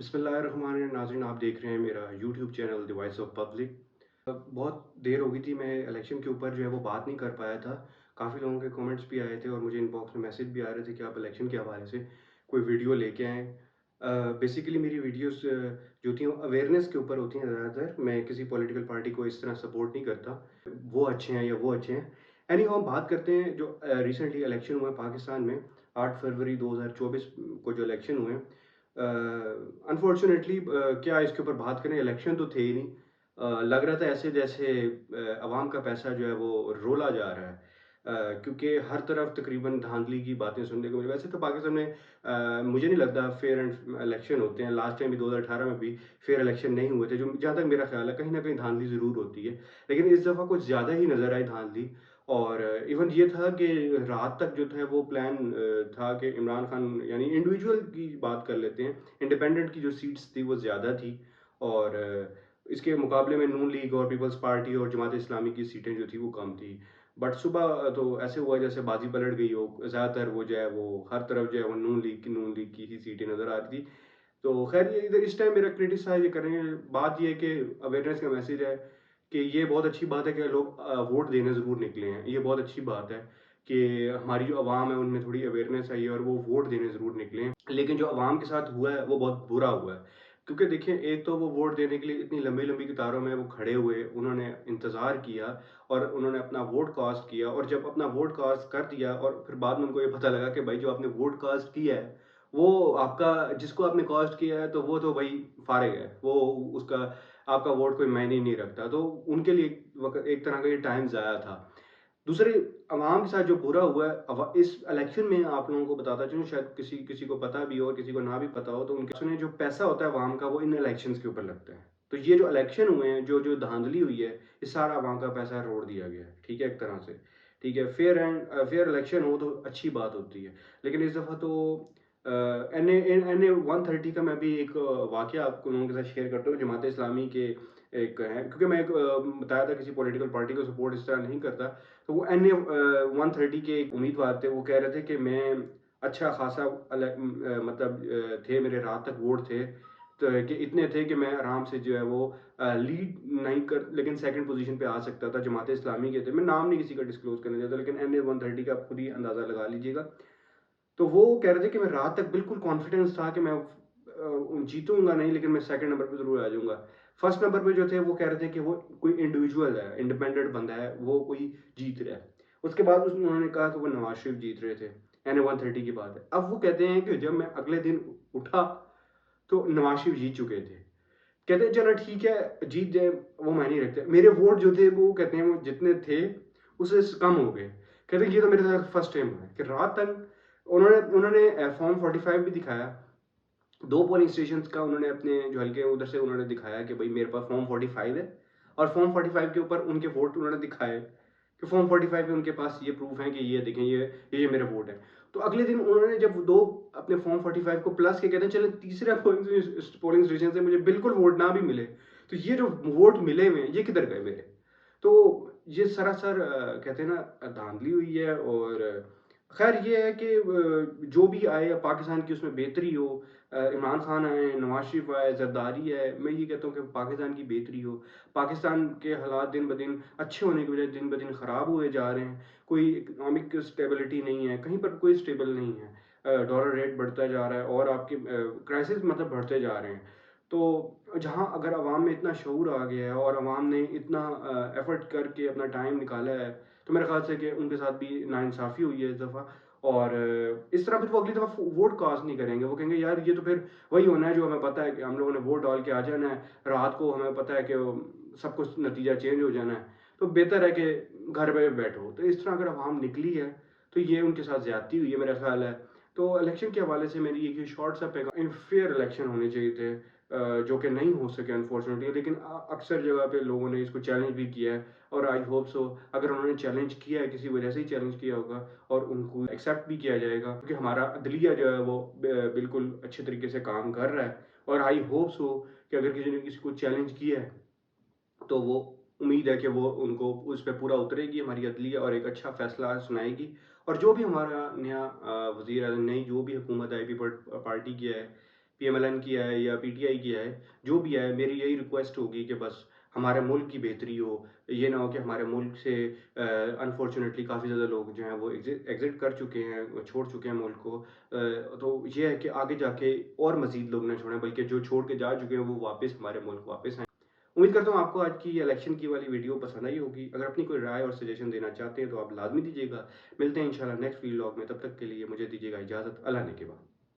बिस्मिल्लाहिर्रहमानिर्रहीम। नाज़रीन, आप देख रहे हैं मेरा YouTube channel the voice of public. बहुत देर हो गई थी, मैं इलेक्शन के ऊपर जो है वो बात नहीं कर पाया था। काफ़ी लोगों के कमेंट्स भी आए थे और मुझे इनबॉक्स में मैसेज भी आ रहे थे कि आप इलेक्शन के हवाले से कोई वीडियो लेके आएँ। बेसिकली मेरी वीडियोस जो थी वो अवेयरनेस के ऊपर होती हैं ज़्यादातर। मैं किसी पॉलिटिकल पार्टी को इस तरह सपोर्ट नहीं करता, वो अच्छे हैं या वो अच्छे हैं। एनीहाउ, हम बात करते हैं जो रिसेंटली इलेक्शन हुए पाकिस्तान में। 8 फरवरी 2024 को जो इलेक्शन हुए, अनफॉर्चुनेटली क्या इसके ऊपर बात करें, इलेक्शन तो थे ही नहीं। लग रहा था ऐसे जैसे अवाम का पैसा जो है वो रोला जा रहा है। क्योंकि हर तरफ तकरीबन धांधली की बातें सुनने को मिली। वैसे तो पाकिस्तान में मुझे नहीं लगता फेयर एंड इलेक्शन होते हैं। लास्ट टाइम भी 2018 में भी फेयर इलेक्शन नहीं हुए थे। जो जहाँ तक मेरा ख्याल है, कहीं ना कहीं धांधली ज़रूर होती है, लेकिन इस दफ़ा कुछ ज़्यादा ही नज़र आई धांधली। और इवन ये था कि रात तक जो था वो प्लान था कि इमरान खान, यानी इंडिविजुअल की बात कर लेते हैं, इंडिपेंडेंट की जो सीट्स थी वो ज़्यादा थी। और इसके मुकाबले में नून लीग और पीपल्स पार्टी और जमात इस्लामी की सीटें जो थी वो कम थी। बट सुबह तो ऐसे हुआ जैसे बाजी पलट गई हो। ज़्यादातर वो जो है वो हर तरफ जो है वो नून लीग की ही सीटें नज़र आ रही थी। तो खैर, ये इधर इस टाइम मेरा क्रिटिसाइज ये करेंगे। बात ये है कि अवेयरनेस का मैसेज है कि ये बहुत अच्छी बात है कि लोग वोट देने ज़रूर निकले हैं। ये बहुत अच्छी बात है कि हमारी जो आवाम है उनमें थोड़ी अवेयरनेस आई है और वो वोट देने ज़रूर निकले हैं। लेकिन जो आवाम के साथ हुआ है वो बहुत बुरा हुआ है। क्योंकि देखिए, एक तो वो वोट देने के लिए इतनी लंबी लंबी कतारों में वो खड़े हुए, उन्होंने इंतज़ार किया और उन्होंने अपना वोट कास्ट किया। और जब अपना वोट कास्ट कर दिया और फिर बाद में उनको ये पता लगा कि भाई जो आपने वोट कास्ट किया है, वो आपका, जिसको आपने कास्ट किया है, तो वो तो भाई फारिग है, वो उसका आपका वोट कोई मायने नहीं रखता। तो उनके लिए एक तरह का ये टाइम ज़ाया था। दूसरे, अवाम के साथ जो बुरा हुआ है इस इलेक्शन में, आप लोगों को बताता चलूँ, शायद किसी किसी को पता भी हो और किसी को ना भी पता हो, तो उनके सुने जो पैसा होता है अवाम का, वो इन इलेक्शंस के ऊपर लगता है। तो ये जो इलेक्शन हुए हैं, जो जो धांधली हुई है, ये सारा अवाम का पैसा रोड़ दिया गया है। ठीक है, एक तरह से। ठीक है, फेयर इलेक्शन हो तो अच्छी बात होती है। लेकिन इस दफ़ा तो एन ए 130 का मैं भी एक वाकया आप लोगों के साथ शेयर करता हूँ। जमात इस्लामी के एक है, क्योंकि मैं एक बताया था किसी पॉलिटिकल पार्टी को सपोर्ट इस तरह नहीं करता। तो वो एन ए 130 के एक उम्मीदवार थे। वो कह रहे थे कि मैं अच्छा खासा मतलब थे, मेरे रात तक वोट थे, तो कि इतने थे कि मैं आराम से जो है वो लीड नहीं कर, लेकिन सेकंड पोजीशन पे आ सकता था। जमात इस्लामी के थे, मैं नाम नहीं किसी का डिस्क्लोज करना चाहता, लेकिन एन ए 130 का आप खुद ही अंदाज़ा लगा लीजिएगा। तो वो कह रहे थे कि मैं रात तक बिल्कुल कॉन्फिडेंस था कि मैं जीतूंगा नहीं, लेकिन मैं सेकंड नंबर पे ज़रूर आ जाऊंगा। फर्स्ट नंबर पे जो थे वो कह रहे थे कि वो कोई इंडिविजुअल है, इंडिपेंडेंट बंदा है, वो कोई जीत रहा है। उसके बाद उन्होंने कहा कि वो नवाज शरीफ जीत रहे थे। एन ए 130 की बात है। अब वो कहते हैं कि जब मैं अगले दिन उठा तो नवाज शरीफ जीत चुके थे। कहते हैं चलो ठीक है, जीत जाए, वो मायने नहीं रखते। मेरे वोट जो थे वो कहते हैं वो जितने थे उससे कम हो गए। कहते हैं ये तो मेरे साथ फर्स्ट टाइम हुआ है कि रात तक उन्होंने उन्होंने फॉर्म 45 भी दिखाया। दो पोलिंग स्टेशन का उन्होंने अपने जो हल्के उधर से उन्होंने दिखाया कि भाई मेरे पास फॉर्म 45 है। और फॉर्म 45 के ऊपर उनके वोट उन्होंने दिखाए कि फॉर्म 45 में उनके पास ये प्रूफ है कि ये देखें, ये मेरे वोट है। तो अगले दिन उन्होंने जब दो अपने फॉर्म 45 को प्लस के कहते हैं चले तीसरे पोलिंग स्टेशन से मुझे बिल्कुल वोट ना भी मिले, तो ये जो वोट मिले हुए ये किधर गए मेरे। तो ये सरासर कहते हैं ना धांधली हुई है। और खैर ये है कि जो भी आए पाकिस्तान की उसमें बेहतरी हो। इमरान खान आए, नवाज शरीफ आए, जरदारी है, मैं ये कहता हूँ कि पाकिस्तान की बेहतरी हो। पाकिस्तान के हालात दिन ब दिन अच्छे होने की बजाय दिन ब दिन ख़राब हुए जा रहे हैं। कोई इकनॉमिक स्टेबिलिटी नहीं है, कहीं पर कोई स्टेबल नहीं है। डॉलर रेट बढ़ता जा रहा है और आपके क्राइसिस मतलब बढ़ते जा रहे हैं। तो जहाँ अगर आवाम में इतना शऊर आ गया है और आवाम ने इतना एफर्ट करके अपना टाइम निकाला है, तो मेरे ख्याल से कि उनके साथ भी नाइंसाफ़ी हुई है इस दफ़ा। और इस तरह फिर वो अगली दफ़ा वोट कास्ट नहीं करेंगे। वो कहेंगे यार ये तो फिर वही होना है जो हमें पता है कि हम लोगों ने वोट डाल के आ जाना है, रात को हमें पता है कि सब कुछ नतीजा चेंज हो जाना है, तो बेहतर है कि घर पे बैठो। तो इस तरह अगर आवाम निकली है तो ये उनके साथ ज़्यादती हुई है मेरा ख्याल है। तो इलेक्शन के हवाले से मेरी एक शॉर्ट सा पैगाम, फेयर इलेक्शन होने चाहिए थे, जो कि नहीं हो सके अनफॉर्चुनेटली। लेकिन अक्सर जगह पे लोगों ने इसको चैलेंज भी किया है। और आई होप सो अगर उन्होंने चैलेंज किया है, किसी वजह से ही चैलेंज किया होगा, और उनको एक्सेप्ट भी किया जाएगा, क्योंकि हमारा अदलिया जो है वो बिल्कुल अच्छे तरीके से काम कर रहा है। और आई होप सो कि अगर किसी ने किसी को चैलेंज किया है तो वो उम्मीद है कि वो उनको उस पर पूरा उतरेगी हमारी अदलिया और एक अच्छा फैसला सुनाएगी। और जो भी हमारा नया वज़ीर आज़म, नई जो भी हुकूमत आई, पीपल पार्टी की है, PMLN کی آئے یا PTI کی آئے، جو بھی آئے، میری یہی ریکویسٹ ہوگی کہ بس ہمارے ملک کی بہتری ہو. یہ نہ ہو کہ ہمارے ملک سے انفارچونیٹلی کافی زیادہ لوگ جو ہیں وہ ایگزٹ کر چکے ہیں، چھوڑ چکے ہیں ملک کو. تو یہ ہے کہ آگے جا کے اور مزید لوگ نہ چھوڑیں، بلکہ جو چھوڑ کے جا چکے ہیں وہ واپس ہمارے ملک واپس آئیں. امید کرتا ہوں آپ کو آج کی الیکشن کی والی ویڈیو پسند آئی ہوگی. اگر اپنی کوئی رائے اور سجیشن دینا چاہتے ہیں تو آپ لازمی دیجیے گا. ملتے ہیں انشاءاللہ نیکسٹ ویلاگ میں. تب تک کے لیے مجھے دیجیے گا اجازت. اللہ نے کے بعد.